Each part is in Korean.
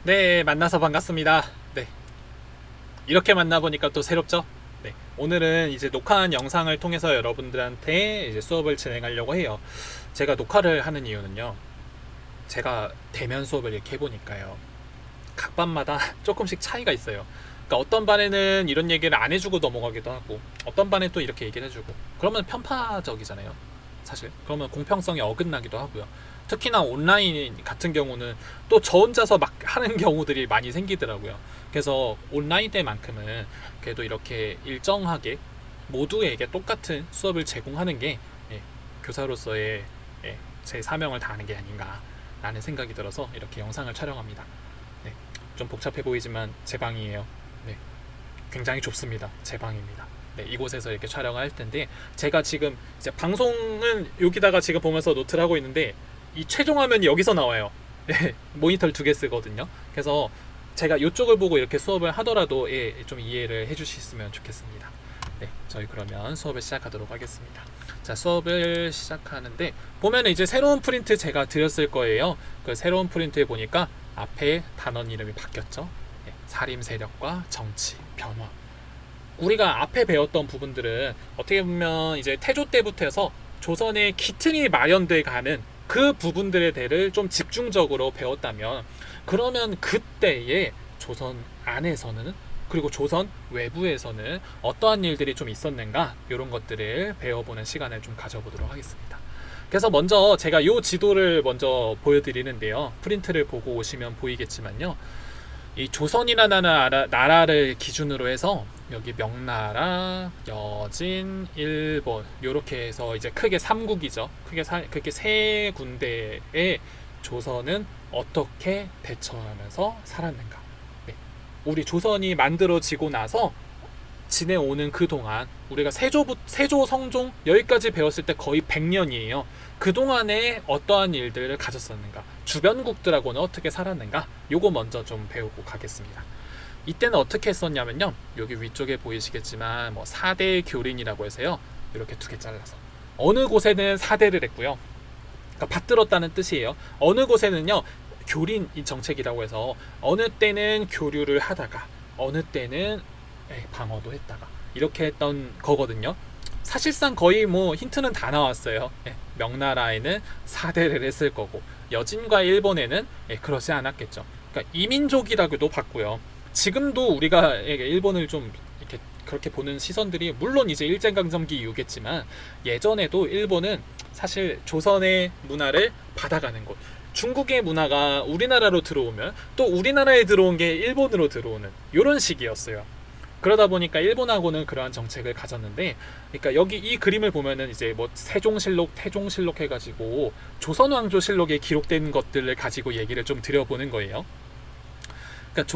네, 만나서 반갑습니다. 네, 이렇게 만나보니까 또 새롭죠? 네, 오늘은 이제 녹화한 영상을 통해서 여러분들한테 이제 수업을 진행하려고 해요. 제가 녹화를 하는 이유는요, 제가 대면 수업을 이렇게 해보니까요, 각 반마다 조금씩 차이가 있어요. 그러니까 어떤 반에는 이런 얘기를 안 해주고 넘어가기도 하고, 어떤 반에 또 이렇게 얘기를 해주고, 그러면 편파적이잖아요. 사실. 그러면 공평성이 어긋나기도 하고요. 특히나 온라인 같은 경우는 또 저 혼자서 막 하는 경우들이 많이 생기더라고요. 그래서 온라인 때만큼은 그래도 이렇게 일정하게 모두에게 똑같은 수업을 제공하는 게 예, 교사로서의 제 사명을 다하는 게 아닌가 라는 생각이 들어서 이렇게 영상을 촬영합니다. 네, 좀 복잡해 보이지만 제 방이에요. 네, 굉장히 좁습니다. 제 방입니다. 네, 이곳에서 이렇게 촬영을 할 텐데 제가 지금 이제 방송은 여기다가 지금 보면서 노트를 하고 있는데 이 최종 화면이 여기서 나와요. 네, 모니터를 두 개 쓰거든요. 그래서 제가 이쪽을 보고 이렇게 수업을 하더라도 좀 이해를 해주셨으면 좋겠습니다. 네, 저희 그러면 수업을 시작하도록 하겠습니다. 자, 수업을 시작하는데 보면 이제 새로운 프린트 제가 드렸을 거예요. 그 새로운 프린트에 보니까 앞에 단원 이름이 바뀌었죠. 네, 사림 세력과 정치 변화. 우리가 앞에 배웠던 부분들은 어떻게 보면 이제 태조 때부터 해서 조선의 기틀이 마련돼 가는 그 부분들에 대해를 좀 집중적으로 배웠다면 그러면 그때의 조선 안에서는 그리고 조선 외부에서는 어떠한 일들이 좀 있었는가 이런 것들을 배워보는 시간을 좀 가져보도록 하겠습니다. 그래서 먼저 제가 이 지도를 먼저 보여드리는데요. 프린트를 보고 오시면 보이겠지만요. 이 조선이라는 나라를 기준으로 해서 여기 명나라, 여진, 일본 이렇게 해서 이제 크게 3국이죠. 크게 세 군데의 조선은 어떻게 대처하면서 살았는가. 네. 우리 조선이 만들어지고 나서 지내오는 그동안 우리가 세조 성종 여기까지 배웠을 때 거의 100년이에요. 그동안에 어떠한 일들을 가졌었는가, 주변국들하고는 어떻게 살았는가, 요거 먼저 좀 배우고 가겠습니다. 이때는 어떻게 했었냐면요, 여기 위쪽에 보이시겠지만 뭐 4대 교린이라고 해서요, 이렇게 두 개 잘라서 어느 곳에는 4대를 했고요, 그러니까 받들었다는 뜻이에요. 어느 곳에는요 교린 정책이라고 해서 어느 때는 교류를 하다가 어느 때는 방어도 했다가 이렇게 했던 거거든요. 사실상 거의 뭐 힌트는 다 나왔어요. 명나라에는 4대를 했을 거고 여진과 일본에는 그러지 않았겠죠. 그러니까 이민족이라고도 봤고요. 지금도 우리가 일본을 좀 이렇게 그렇게 보는 시선들이 물론 이제 일제강점기 이후겠지만 예전에도 일본은 사실 조선의 문화를 받아가는 곳, 중국의 문화가 우리나라로 들어오면 또 우리나라에 들어온 게 일본으로 들어오는 이런 식이었어요. 그러다 보니까 일본하고는 그러한 정책을 가졌는데, 그러니까 여기 이 그림을 보면은 이제 뭐 세종실록, 태종실록 해가지고 조선왕조실록에 기록된 것들을 가지고 얘기를 좀 드려보는 거예요. 그러니까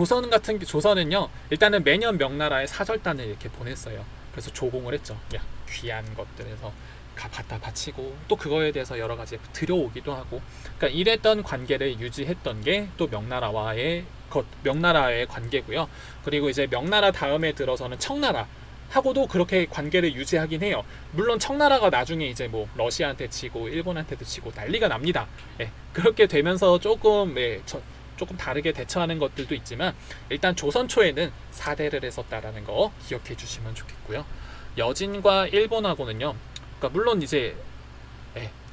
조선은요 일단은 매년 명나라에 사절단을 이렇게 보냈어요. 그래서 조공을 했죠. 야, 귀한 것들에서 갖다 바치고 또 그거에 대해서 여러 가지 들여오기도 하고, 그러니까 이랬던 관계를 유지했던 게 또 명나라의 관계고요. 그리고 이제 명나라 다음에 들어서는 청나라 하고도 그렇게 관계를 유지하긴 해요. 물론 청나라가 나중에 이제 뭐 러시아한테 치고 일본한테도 치고 난리가 납니다. 그렇게 되면서 조금 다르게 대처하는 것들도 있지만 일단 조선 초에는 4대를 했었다라는 거 기억해 주시면 좋겠고요. 여진과 일본하고는요, 그러니까 물론 이제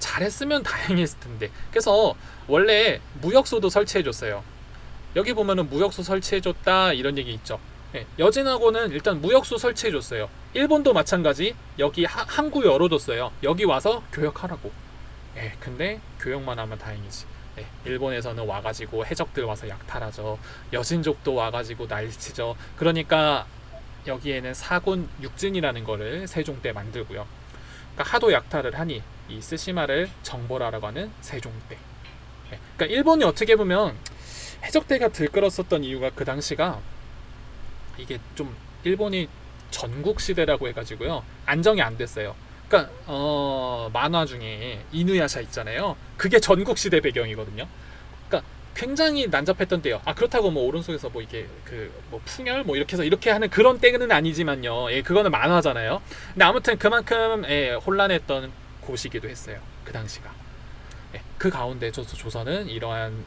잘했으면 다행했을 텐데, 그래서 원래 무역소도 설치해줬어요. 여기 보면은 무역소 설치해줬다 이런 얘기 있죠. 여진하고는 일단 무역소 설치해줬어요. 일본도 마찬가지. 여기 항구 열어줬어요. 여기 와서 교역하라고. 근데 교역만 하면 다행이지. 일본에서는 와가지고 해적들 와서 약탈하죠. 여진족도 와가지고 난리치죠. 그러니까 여기에는 사군 육진이라는 거를 세종 때 만들고요. 그러니까 하도 약탈을 하니 이 스시마를 정벌하라고 하는 세종 때. 그러니까 일본이 어떻게 보면 해적대가 들끓었었던 이유가 그 당시가 이게 좀 일본이 전국 시대라고 해가지고요 안정이 안 됐어요. 그러니까 만화 중에 이누야샤 있잖아요. 그게 전국 시대 배경이거든요. 그러니까 굉장히 난잡했던 때요. 그렇다고 뭐 오른쪽에서 뭐 이게 그 뭐 풍열 뭐 이렇게 해서 이렇게 하는 그런 때는 아니지만요. 그거는 만화잖아요. 근데 아무튼 그만큼 혼란했던 곳이기도 했어요. 그 당시가. 그 가운데 조선은 이러한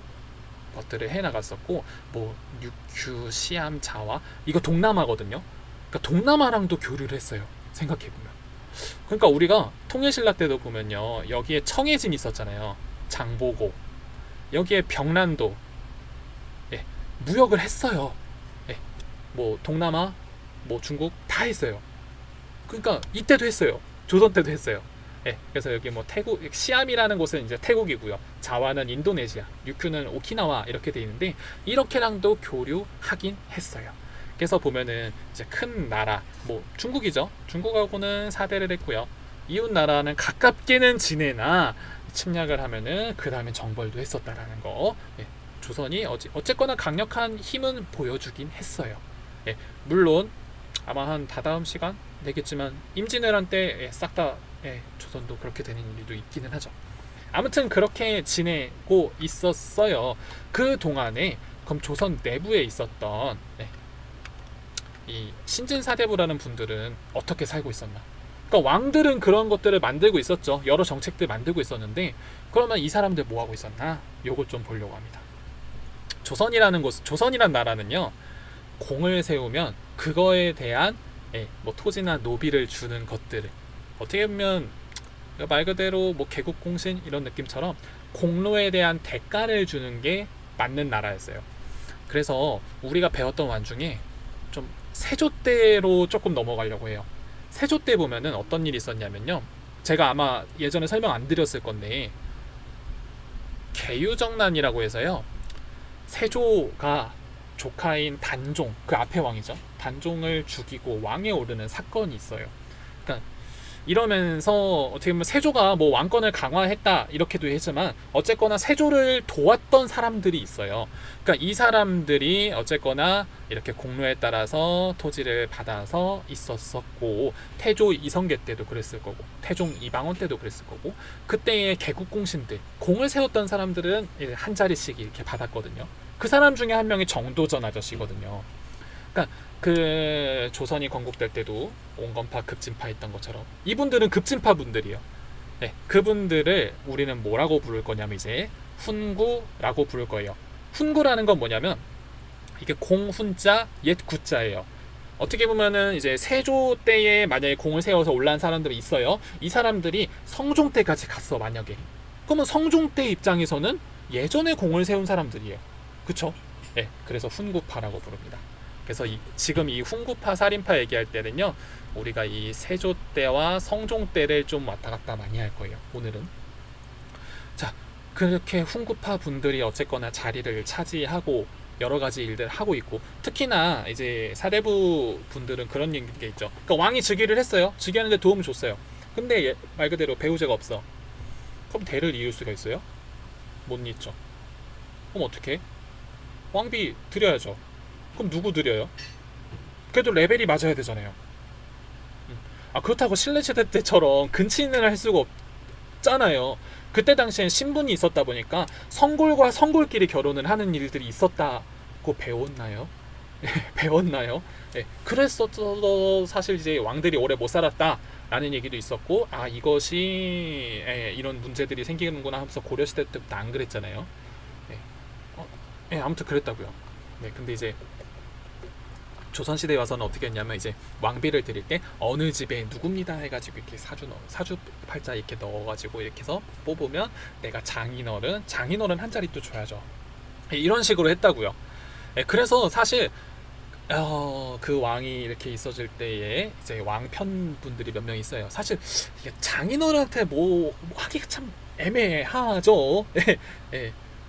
것들을 해나갔었고, 뭐 육규, 시암, 자와, 이거 동남아거든요. 그러니까 동남아랑도 교류를 했어요. 생각해보면. 그러니까 우리가 통일신라 때도 보면요, 여기에 청해진 있었잖아요. 장보고, 여기에 병란도, 예, 무역을 했어요. 예, 뭐 동남아, 뭐 중국 다 했어요. 그러니까 이때도 했어요. 조선 때도 했어요. 예, 그래서 여기 뭐 태국, 시암이라는 곳은 이제 태국이고요. 자와는 인도네시아, 유큐는 오키나와 이렇게 돼 있는데, 이렇게랑도 교류하긴 했어요. 그래서 보면은 이제 큰 나라, 뭐 중국이죠. 중국하고는 사대를 했고요. 이웃 나라는 가깝게는 지내나 침략을 하면은 그 다음에 정벌도 했었다라는 거. 예, 조선이 어쨌거나 강력한 힘은 보여주긴 했어요. 예, 물론 아마 한 다다음 시간 되겠지만 임진왜란 때 싹 다 조선도 그렇게 되는 일도 있기는 하죠. 아무튼 그렇게 지내고 있었어요. 그 동안에 그럼 조선 내부에 있었던 이 신진사대부라는 분들은 어떻게 살고 있었나? 그러니까 왕들은 그런 것들을 만들고 있었죠. 여러 정책들 만들고 있었는데, 그러면 이 사람들 뭐 하고 있었나? 요걸 좀 보려고 합니다. 조선이란 나라는요, 공을 세우면 그거에 대한 뭐 토지나 노비를 주는 것들을, 어떻게 보면 말 그대로 뭐 개국공신 이런 느낌처럼 공로에 대한 대가를 주는 게 맞는 나라였어요. 그래서 우리가 배웠던 와중에 좀 세조 때로 조금 넘어가려고 해요. 세조 때 보면은 어떤 일이 있었냐면요, 제가 아마 예전에 설명 안 드렸을 건데, 계유정난이라고 해서요, 세조가 조카인 단종, 그 앞에 왕이죠, 단종을 죽이고 왕에 오르는 사건이 있어요. 그러니까 이러면서 어떻게 보면 세조가 뭐 왕권을 강화했다 이렇게도 했지만, 어쨌거나 세조를 도왔던 사람들이 있어요. 그러니까 이 사람들이 어쨌거나 이렇게 공로에 따라서 토지를 받아서 있었었고, 태조 이성계 때도 그랬을 거고, 태종 이방원 때도 그랬을 거고, 그때의 개국공신들, 공을 세웠던 사람들은 한 자리씩 이렇게 받았거든요. 그 사람 중에 한 명이 정도전 아저씨거든요. 그러니까 그 조선이 건국될 때도 온건파, 급진파 있던 것처럼 이분들은 급진파 분들이에요. 네, 그분들을 우리는 뭐라고 부를 거냐면 이제 훈구라고 부를 거예요. 훈구라는 건 뭐냐면 이게 공훈자 옛 구자예요. 어떻게 보면은 이제 세조 때에 만약에 공을 세워서 올라온 사람들이 있어요. 이 사람들이 성종 때까지 갔어 만약에. 그러면 성종 때 입장에서는 예전에 공을 세운 사람들이에요. 그쵸? 네, 그래서 훈구파라고 부릅니다. 그래서 지금 이 훈구파, 살인파 얘기할 때는요, 우리가 이 세조 때와 성종 때를 좀 왔다 갔다 많이 할 거예요, 오늘은. 자, 그렇게 훈구파 분들이 어쨌거나 자리를 차지하고 여러 가지 일들을 하고 있고, 특히나 이제 사대부 분들은 그런 게 있죠. 그러니까 왕이 즉위를 했어요. 즉위하는데 도움을 줬어요. 근데 말 그대로 배우자가 없어. 그럼 대를 이을 수가 있어요? 못 잇죠. 그럼 어떻게? 왕비 드려야죠. 그럼 누구 드려요? 그래도 레벨이 맞아야 되잖아요. 그렇다고 신라시대 때처럼 근친을 할 수가 없잖아요. 그때 당시엔 신분이 있었다 보니까 성골과 성골끼리 결혼을 하는 일들이 있었다고 배웠나요? 배웠나요? 그랬어도 사실 이제 왕들이 오래 못 살았다라는 얘기도 있었고, 이것이 이런 문제들이 생기는구나 하면서 고려시대 때부터 안 그랬잖아요. 아무튼 그랬다고요. 근데 이제 조선시대에 와서는 어떻게 했냐면, 이제 왕비를 드릴 때 어느 집에 누굽니다 해가지고 이렇게 사주 팔자 이렇게 넣어가지고 이렇게 해서 뽑으면 내가 장인어른 한 자리 또 줘야죠. 이런 식으로 했다고요. 그래서 사실 그 왕이 이렇게 있어질 때에 이제 왕편 분들이 몇 명 있어요. 사실 이게 장인어른한테 뭐 하기가 참 애매하죠.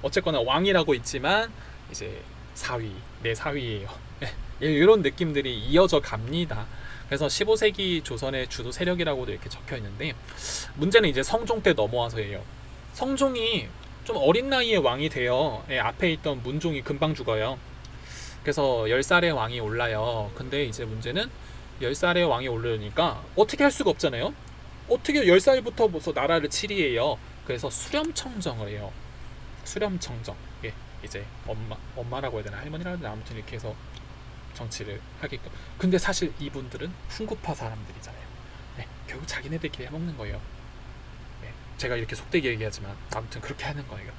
어쨌거나 왕이라고 있지만 이제 사위, 내 사위예요. 이런 느낌들이 이어져 갑니다. 그래서 15세기 조선의 주도 세력이라고도 이렇게 적혀 있는데, 문제는 이제 성종 때 넘어와서예요. 성종이 좀 어린 나이에 왕이 돼요. 앞에 있던 문종이 금방 죽어요. 그래서 10살의 왕이 올라요. 근데 이제 문제는 10살의 왕이 오르니까 어떻게 할 수가 없잖아요. 어떻게 10살부터 벌써 나라를 치리해요. 그래서 수렴청정을 해요. 수렴청정. 이제 엄마라고 해야 되나, 할머니라고 해야 되나, 아무튼 이렇게 해서 정치를 하게끔. 근데 사실 이분들은 훈구파 사람들이잖아요. 결국 자기네들끼리 해먹는 거예요. 제가 이렇게 속되게 얘기하지만 아무튼 그렇게 하는 거예요.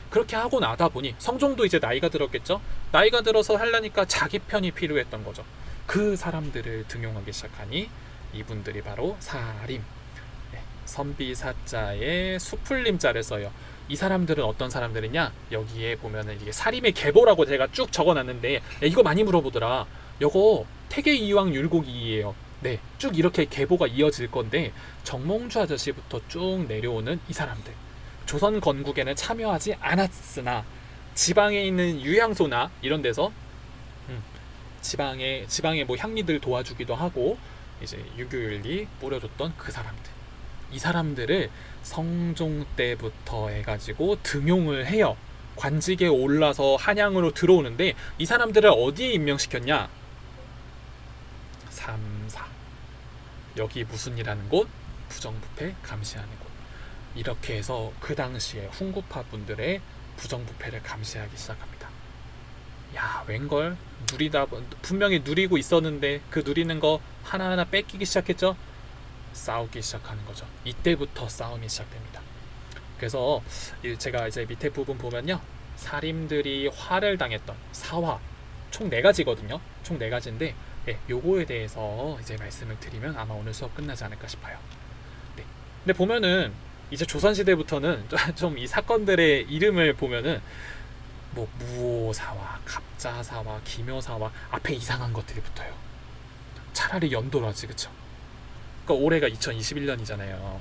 그렇게 하고 나다 보니 성종도 이제 나이가 들었겠죠. 나이가 들어서 하려니까 자기 편이 필요했던 거죠. 그 사람들을 등용하기 시작하니 이분들이 바로 사림, 선비사자에 수풀림자를 써요. 이 사람들은 어떤 사람들이냐? 여기에 보면은 이게 사림의 계보라고 제가 쭉 적어놨는데 이거 많이 물어보더라. 요거 태계이왕 율곡이에요. 네, 쭉 이렇게 계보가 이어질 건데 정몽주 아저씨부터 쭉 내려오는 이 사람들, 조선 건국에는 참여하지 않았으나 지방에 있는 유향소나 이런 데서 지방의 뭐 향리들 도와주기도 하고 이제 유교윤리 뿌려줬던 그 사람들, 이 사람들을 성종 때부터 해가지고 등용을 해요. 관직에 올라서 한양으로 들어오는데 이 사람들을 어디에 임명시켰냐? 삼사, 여기 무슨 일하는 곳? 부정부패 감시하는 곳. 이렇게 해서 그 당시에 훈구파 분들의 부정부패를 감시하기 시작합니다. 야, 웬걸? 분명히 누리고 있었는데 그 누리는 거 하나하나 뺏기기 시작했죠. 싸우기 시작하는 거죠. 이때부터 싸움이 시작됩니다. 그래서 제가 이제 밑에 부분 보면요, 사림들이 화를 당했던 사화 총 4가지거든요. 총 4가지인데 요거에 대해서 이제 말씀을 드리면 아마 오늘 수업 끝나지 않을까 싶어요. 네. 근데 보면은 이제 조선시대부터는 좀 이 사건들의 이름을 보면은 뭐 무오사화, 갑자사화, 기묘사화 앞에 이상한 것들이 붙어요. 차라리 연도로 하지, 그쵸? 그러니까 올해가 2021년이잖아요.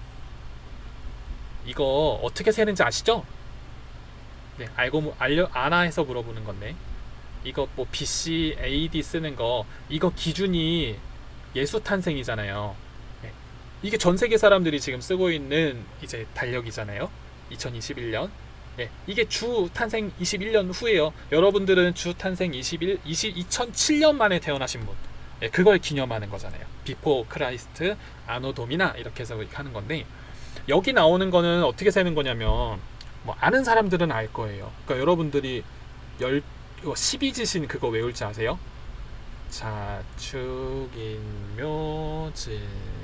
이거 어떻게 세는지 아시죠? 네, 아나 해서 물어보는 건데, 이거 뭐 BC, AD 쓰는 거, 이거 기준이 예수 탄생이잖아요. 네. 이게 전 세계 사람들이 지금 쓰고 있는 이제 달력이잖아요. 2021년. 네. 이게 주 탄생 21년 후에요. 여러분들은 주 탄생 2007년 만에 태어나신 분. 네, 그걸 기념하는 거잖아요. 비포 크라이스트, 아노 도미나 이렇게 해서 하는 건데, 여기 나오는 거는 어떻게 세는 거냐면, 뭐 아는 사람들은 알 거예요. 그러니까 여러분들이 12지신 그거 외울 줄 아세요? 자축인묘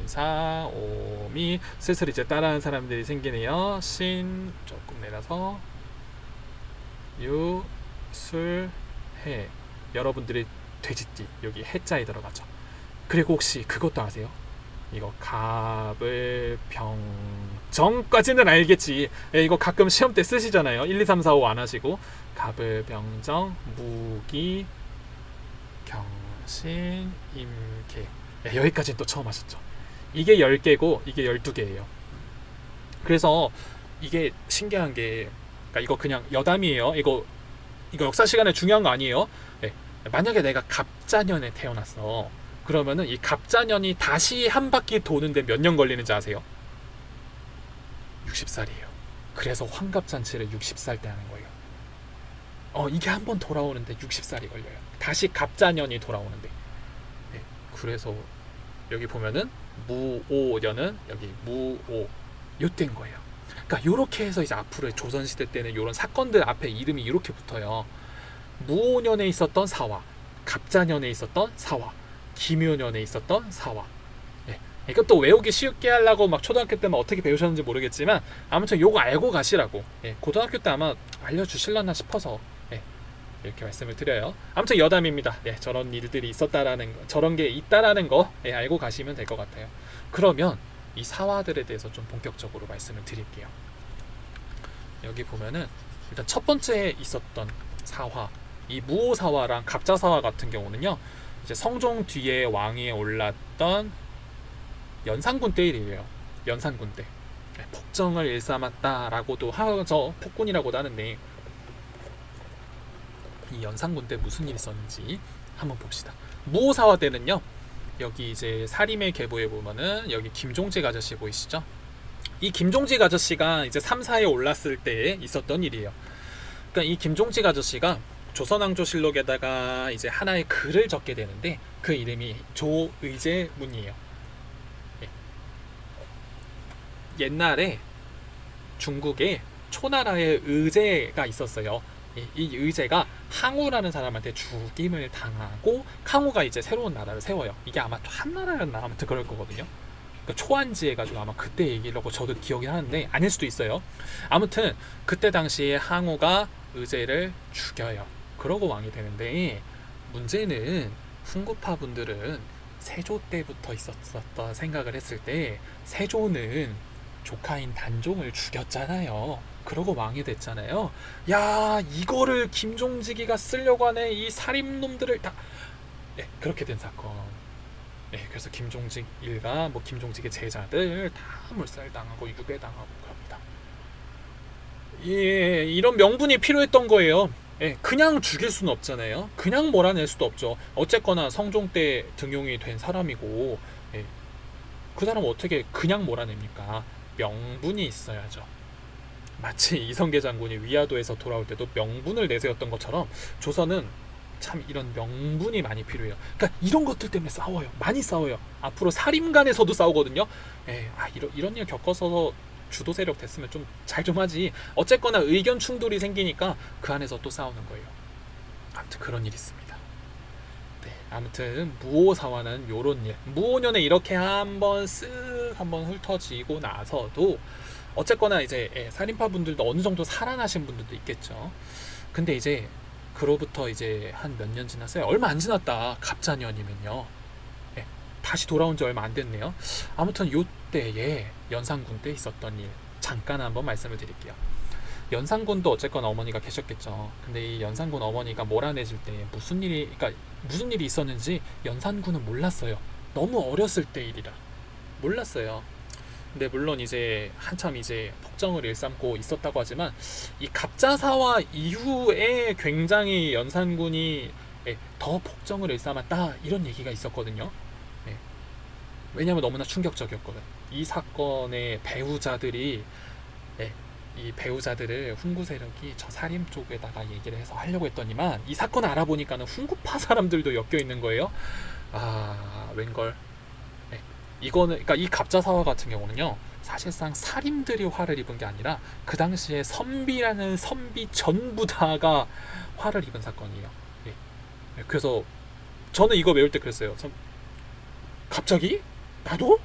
진사오미. 슬슬 이제 따라하는 사람들이 생기네요. 신 조금 내려서 유술해. 여러분들이 돼지띠 여기 해자에 들어가죠. 그리고 혹시 그것도 아세요? 이거 갑을병정까지는 알겠지. 이거 가끔 시험 때 쓰시잖아요. 1, 2, 3, 4, 5 안 하시고 갑을병정, 무기, 경신, 임계. 여기까지는 또 처음 하셨죠. 이게 10개고 이게 12개예요. 그래서 이게 신기한 게, 그러니까 이거 그냥 여담이에요. 이거 역사 시간에 중요한 거 아니에요. 만약에 내가 갑자년에 태어났어. 그러면은 이 갑자년이 다시 한 바퀴 도는데 몇 년 걸리는지 아세요? 60살이에요. 그래서 환갑잔치를 60살 때 하는 거예요. 이게 한 번 돌아오는데 60살이 걸려요. 다시 갑자년이 돌아오는데. 네, 그래서 여기 보면은 무오년은 여기 무오 요때인 거예요. 그러니까 요렇게 해서 이제 앞으로 조선시대 때는 요런 사건들 앞에 이름이 이렇게 붙어요. 무오년에 있었던 사화, 갑자년에 있었던 사화, 기묘년에 있었던 사화. 네. 이것도 외우기 쉽게 하려고 막 초등학교 때만 어떻게 배우셨는지 모르겠지만 아무튼 요거 알고 가시라고. 고등학교 때 아마 알려주실려나 싶어서 이렇게 말씀을 드려요. 아무튼 여담입니다. 저런 일들이 있었다라는 거, 저런 게 있다라는 거 알고 가시면 될 것 같아요. 그러면 이 사화들에 대해서 좀 본격적으로 말씀을 드릴게요. 여기 보면은 일단 첫 번째 있었던 사화, 이 무오사화랑 갑자사화 같은 경우는요, 이제 성종 뒤에 왕위에 올랐던 연산군 때 일이에요. 연산군 때 폭정을 일삼았다라고도 하죠. 폭군이라고도 하는데, 이 연산군 때 무슨 일이 있었는지 한번 봅시다. 무오사화 때는요, 여기 이제 사림의 계보에 보면은 여기 김종직 아저씨 보이시죠? 이 김종직 아저씨가 이제 3사에 올랐을 때 있었던 일이에요. 그러니까 이 김종직 아저씨가 조선왕조실록에다가 이제 하나의 글을 적게 되는데 그 이름이 조의제문이에요. 옛날에 중국에 초나라의 의제가 있었어요. 이 의제가 항우라는 사람한테 죽임을 당하고 항우가 이제 새로운 나라를 세워요. 이게 아마 한나라였나 아무튼 그럴 거거든요. 그 초안지 해가지고 아마 그때 얘기라고 저도 기억이 하는데 아닐 수도 있어요. 아무튼 그때 당시에 항우가 의제를 죽여요. 그러고 왕이 되는데 문제는 훈구파 분들은 세조 때부터 있었다 생각을 했을 때 세조는 조카인 단종을 죽였잖아요. 그러고 왕이 됐잖아요. 야, 이거를 김종직이가 쓰려고 하네. 이 살인놈들을 다. 네, 그렇게 된 사건. 네, 그래서 김종직 일가 뭐 김종직의 제자들 다 몰살당하고 유배당하고 그럽니다. 예, 이런 명분이 필요했던 거예요. 예, 그냥 죽일 수는 없잖아요. 그냥 몰아낼 수도 없죠. 어쨌거나 성종 때 등용이 된 사람이고, 예, 그 사람은 어떻게 그냥 몰아냅니까? 명분이 있어야죠. 마치 이성계 장군이 위화도에서 돌아올 때도 명분을 내세웠던 것처럼 조선은 참 이런 명분이 많이 필요해요. 그러니까 이런 것들 때문에 싸워요. 많이 싸워요. 앞으로 사림간에서도 싸우거든요. 이런 일 겪어서 주도 세력 됐으면 좀 잘 좀 하지. 어쨌거나 의견 충돌이 생기니까 그 안에서 또 싸우는 거예요. 아무튼 그런 일이 있습니다. 네, 아무튼 무오사화는 요런 일. 무오년에 이렇게 한번 훑어지고 나서도 어쨌거나 이제 살인파 분들도 어느 정도 살아나신 분들도 있겠죠. 근데 이제 그로부터 이제 한 몇 년 지났어요. 얼마 안 지났다. 갑자년이면요. 다시 돌아온 지 얼마 안 됐네요. 아무튼 요때에 연산군 때 있었던 일 잠깐 한번 말씀을 드릴게요. 연산군도 어쨌거나 어머니가 계셨겠죠. 근데 이 연산군 어머니가 몰아내질 때 무슨 일이 있었는지 연산군은 몰랐어요. 너무 어렸을 때 일이라 몰랐어요. 근데 물론 이제 한참 이제 폭정을 일삼고 있었다고 하지만 이 갑자사화 이후에 굉장히 연산군이 더 폭정을 일삼았다 이런 얘기가 있었거든요. 왜냐하면 너무나 충격적이었거든. 이 사건의 배우자들이 이 배우자들을 훈구 세력이 저 살인 쪽에다가 얘기를 해서 하려고 했더니만 이 사건을 알아보니까는 훈구파 사람들도 엮여 있는 거예요. 웬걸. 이거는 그러니까 이 갑자사화 같은 경우는요. 사실상 살인들이 화를 입은 게 아니라 그 당시에 선비라는 선비 전부 다가 화를 입은 사건이에요. 그래서 저는 이거 외울 때 그랬어요. 갑자기? 나도?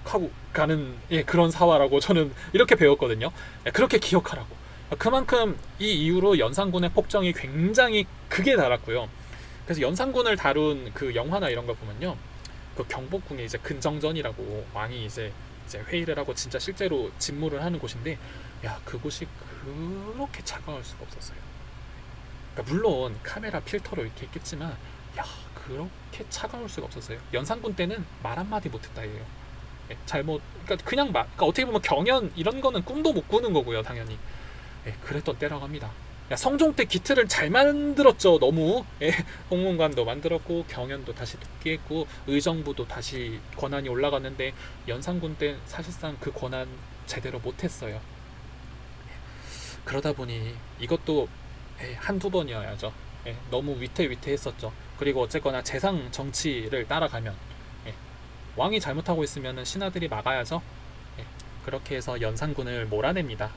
하고 가는 그런 사화라고 저는 이렇게 배웠거든요. 그렇게 기억하라고. 그만큼 이 이후로 연산군의 폭정이 굉장히 극에 달았고요. 그래서 연산군을 다룬 그 영화나 이런 거 보면요, 그 경복궁에 이제 근정전이라고 왕이 이제 회의를 하고 진짜 실제로 진무를 하는 곳인데, 야, 그곳이 그렇게 차가울 수가 없었어요. 그러니까 물론 카메라 필터로 이렇게 했겠지만, 야, 그렇게 차가울 수가 없었어요. 연산군 때는 말 한마디 못했다예요. 그러니까 어떻게 보면 경연 이런 거는 꿈도 못 꾸는 거고요, 당연히. 그랬던 때라고 합니다. 성종 때 기틀을 잘 만들었죠, 너무. 홍문관도 만들었고 경연도 다시 복귀했고 의정부도 다시 권한이 올라갔는데 연산군 때 사실상 그 권한 제대로 못했어요. 그러다 보니 이것도 한두 번이어야죠. 너무 위태위태했었죠. 그리고 어쨌거나 재상 정치를 따라가면 왕이 잘못하고 있으면 신하들이 막아야죠. 그렇게 해서 연산군을 몰아냅니다.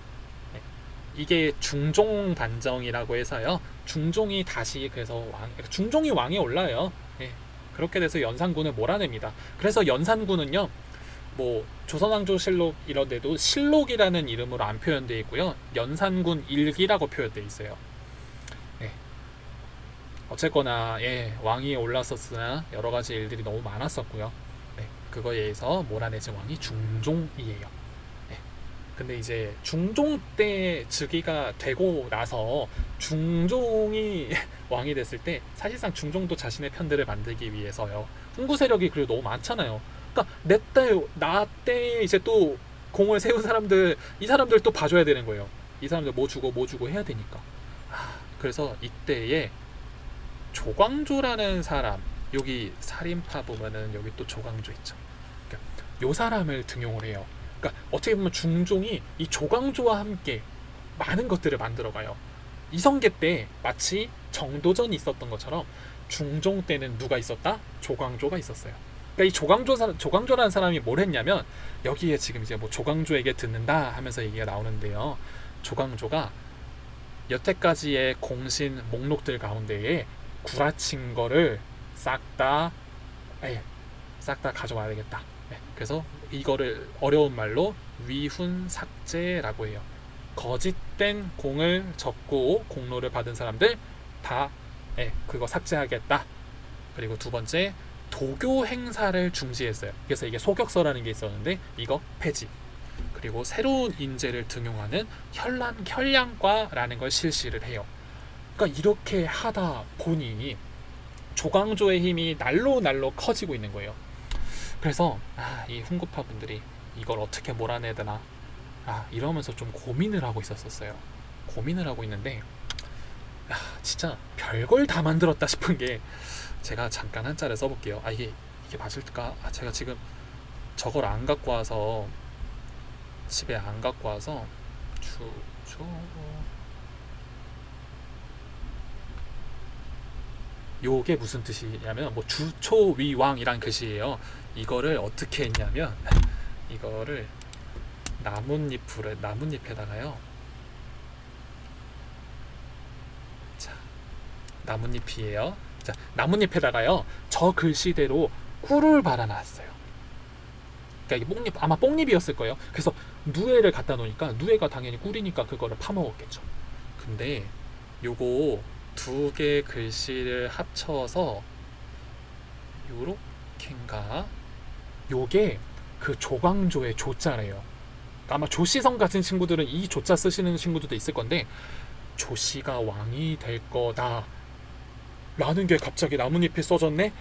이게 중종 반정이라고 해서요. 중종이 다시 그래서 중종이 왕에 올라요. 그렇게 돼서 연산군을 몰아냅니다. 그래서 연산군은요, 뭐 조선왕조실록 이런 데도 실록이라는 이름으로 안 표현되어 있고요. 연산군 일기라고 표현되어 있어요. 어쨌거나 왕이 올랐었으나 여러 가지 일들이 너무 많았었고요. 그거에 의해서 몰아내진 왕이 중종이에요. 근데 이제 중종 때 즉위가 되고 나서 중종이 왕이 됐을 때 사실상 중종도 자신의 편들을 만들기 위해서요. 훈구 세력이 그리고 너무 많잖아요. 그러니까 나 때 이제 또 공을 세운 사람들, 이 사람들 또 봐줘야 되는 거예요. 이 사람들 뭐 주고 해야 되니까. 그래서 이때에 조광조라는 사람, 여기 살인파 보면은 여기 또 조광조 있죠. 그러니까 요 사람을 등용을 해요. 그러니까 어떻게 보면 중종이 이 조광조와 함께 많은 것들을 만들어가요. 이성계 때 마치 정도전이 있었던 것처럼 중종 때는 누가 있었다? 조광조가 있었어요. 그러니까 이 조광조라는 사람이 뭘 했냐면, 여기에 지금 이제 뭐 조광조에게 듣는다 하면서 얘기가 나오는데요. 조광조가 여태까지의 공신 목록들 가운데에 구라친 거를 싹 다 가져와야 되겠다. 그래서 이거를 어려운 말로 위훈삭제라고 해요. 거짓된 공을 접고 공로를 받은 사람들 다 그거 삭제하겠다. 그리고 두 번째, 도교 행사를 중지했어요. 그래서 이게 소격서라는 게 있었는데 이거 폐지. 그리고 새로운 인재를 등용하는 현량과라는 걸 실시를 해요. 그러니까 이렇게 하다 보니 조광조의 힘이 날로 커지고 있는 거예요. 그래서 이 훈구파 분들이 이걸 어떻게 몰아내야 되나 이러면서 좀 고민을 하고 있었어요. 고민을 하고 있는데 진짜 별걸 다 만들었다 싶은 게, 제가 잠깐 한자를 써볼게요. 이게 맞을까? 제가 지금 저걸 안 갖고 와서, 집에 안 갖고 와서 요게 무슨 뜻이냐면 뭐 주초위왕이란 글씨예요. 이거를 어떻게 했냐면 이거를 나뭇잎에다가요. 자, 나뭇잎이에요. 자, 나뭇잎에다가요. 저 글씨대로 꿀을 발라놨어요. 그러니까 이게 아마 뽕잎이었을 거예요. 그래서 누에를 갖다 놓으니까 누에가 당연히 꿀이니까 그거를 파먹었겠죠. 근데 요거 두 개 글씨를 합쳐서 요렇게인가? 요게 그 조광조의 조자래요. 아마 조씨성 같은 친구들은 이 조자 쓰시는 친구들도 있을 건데, 조씨가 왕이 될 거다 라는 게 갑자기 나뭇잎에 써졌네?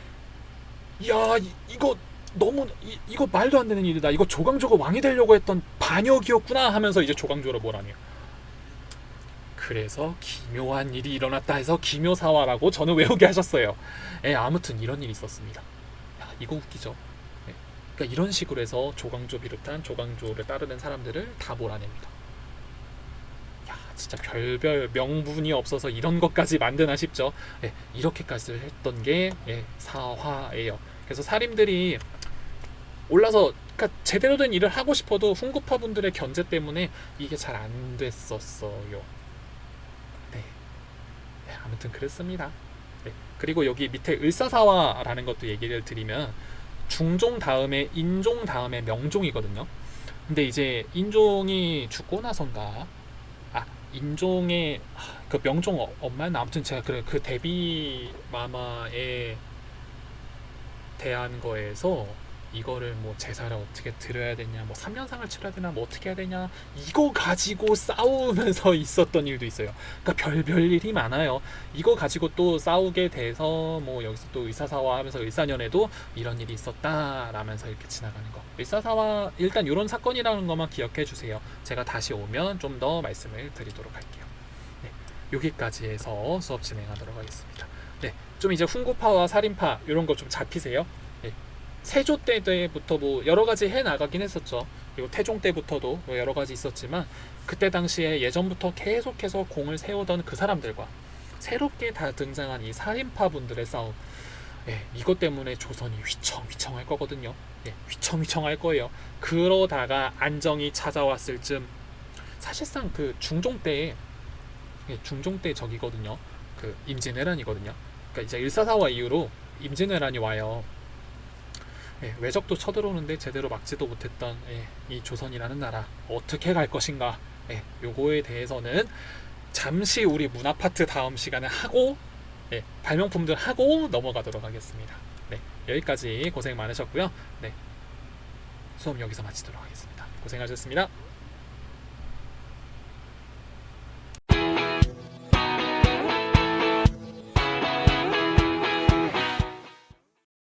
야, 이거 너무 이거 말도 안 되는 일이다. 이거 조광조가 왕이 되려고 했던 반역이었구나 하면서 이제 조광조를 몰아내요. 그래서 기묘한 일이 일어났다 해서 기묘사화라고 저는 외우게 하셨어요. 아무튼 이런 일이 있었습니다. 이거 웃기죠? 그러니까 이런 식으로 해서 조광조 비롯한 조광조를 따르는 사람들을 다 몰아냅니다. 진짜 별별 명분이 없어서 이런 것까지 만드나 싶죠. 이렇게까지 했던 게 사화예요. 그래서 사림들이 올라서, 그러니까 제대로 된 일을 하고 싶어도 훈구파 분들의 견제 때문에 이게 잘 안 됐었어요. 아무튼 그랬습니다. 그리고 여기 밑에 을사사화라는 것도 얘기를 드리면, 중종 다음에 인종 다음에 명종이거든요. 근데 이제 인종이 죽고 나선가, 인종의 그 명종 엄마는, 아무튼 제가 그 데뷔 마마에 대한 거에서 이거를 뭐 제사를 어떻게 드려야 되냐, 뭐 3년상을 치러야 되나, 뭐 어떻게 해야 되냐, 이거 가지고 싸우면서 있었던 일도 있어요. 그러니까 별별 일이 많아요. 이거 가지고 또 싸우게 돼서 뭐 여기서 또 의사사화 하면서 을사년에도 이런 일이 있었다 라면서 이렇게 지나가는 거. 의사사화 일단 이런 사건이라는 것만 기억해 주세요. 제가 다시 오면 좀 더 말씀을 드리도록 할게요. 여기까지 해서 수업 진행하도록 하겠습니다. 좀 이제 훈구파와 살인파 이런 거 좀 잡히세요? 세조 때부터 뭐 여러 가지 해 나가긴 했었죠. 그리고 태종 때부터도 여러 가지 있었지만, 그때 당시에 예전부터 계속해서 공을 세우던 그 사람들과 새롭게 다 등장한 이 살인파 분들의 싸움, 이것 때문에 조선이 휘청휘청할 거거든요. 휘청휘청할 거예요. 그러다가 안정이 찾아왔을 즈음, 사실상 그 중종 때 저기거든요. 그 임진왜란이거든요. 그러니까 이제 일사사화 이후로 임진왜란이 와요. 외적도 쳐들어오는데 제대로 막지도 못했던 이 조선이라는 나라 어떻게 갈 것인가, 요거에 대해서는 잠시 우리 문화 파트 다음 시간에 하고 발명품들 하고 넘어가도록 하겠습니다. 여기까지 고생 많으셨고요. 수업 여기서 마치도록 하겠습니다. 고생하셨습니다.